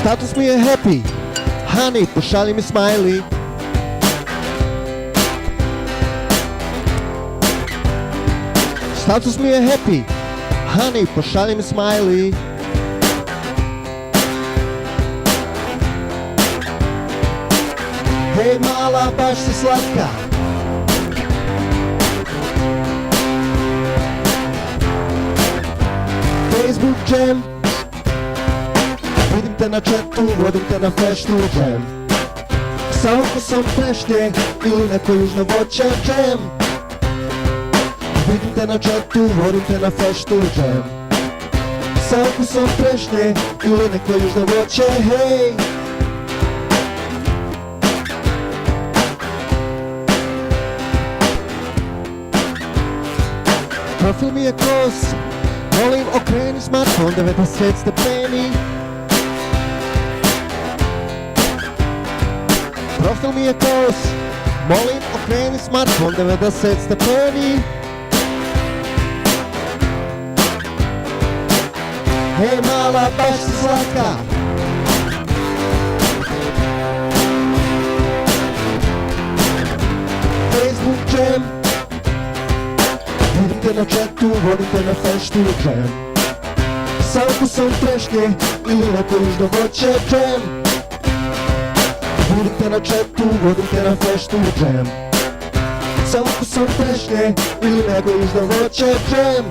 Status mi je happy, honey, pošalji mi smiley. Status mi je happy, honey, pošalji mi smiley. Hej mala, baš si slatka. Facebook jam, vidim te na chatu, vodim te na flashnu jam. Sa okusom trešnje ili neko južno voće jam. Vidim te na chatu, vodim te na flashnu jam. Sa okusom trešnje ili neko južno voće, hej. Profil mi je kos, molim okreni smartphone 90 stepeni. Profil mi je kos, molim okreni smartphone 90 stepeni. Hej mala, baš si slatka. Facebook jam, vidim te na chatu, vodim te na flashnu jam. Sa okusom trešnje ili neko južno voće jam. Vidim te na chatu, vodim te na flashnu jam. Sa okusom trešnje ili neko južno voće jam.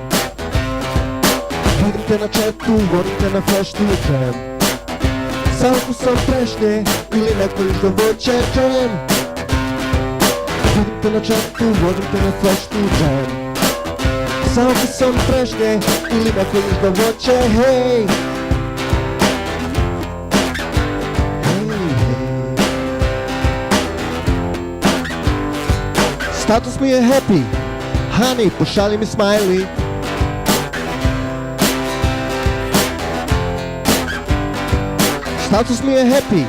Vidim te na chatu, vodim te na flashnu jam. Sa okusom trešnje ili neko južno voće jam. Vidim te na chatu, vodim te na flashnu jam. Sa okusom trešnje ili neko južno voće, hej. Status mi je happy, honey, pošalji mi smiley. Status mi je happy,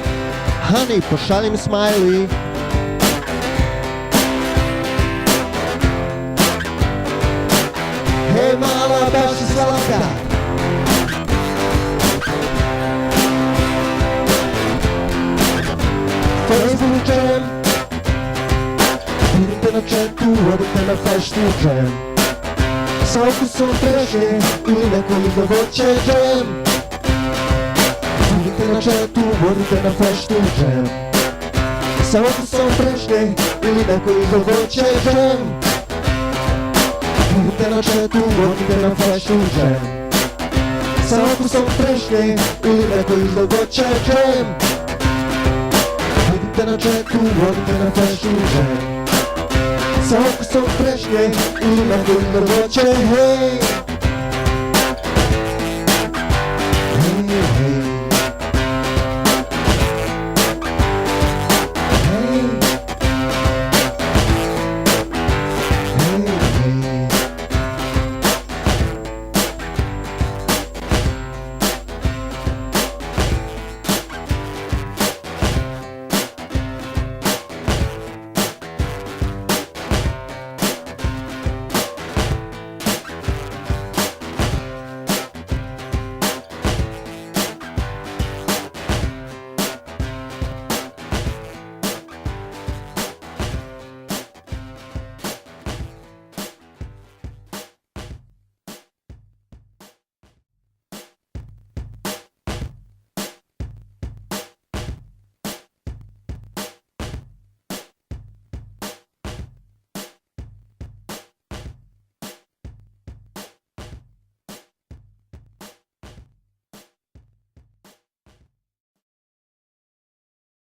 honey, pošalji mi smiley. Hej mala, baš si slatka. Facebook jam, vidim te na chatu, vodim te na flashnu jam. Sa okusom trešnje ili neko južno voće jam. Vidim te na chatu, vodim te na flashnu jam. Sa okusom trešnje ili neko južno voće jam. Vidim te na chatu, vodim te na flashnu jam. Sa okusom trešnje ili neko južno voće jam. Vidim te na chatu, vodim te na flashnu jam. Sa okusom trešnje ili neko južno voće, hej.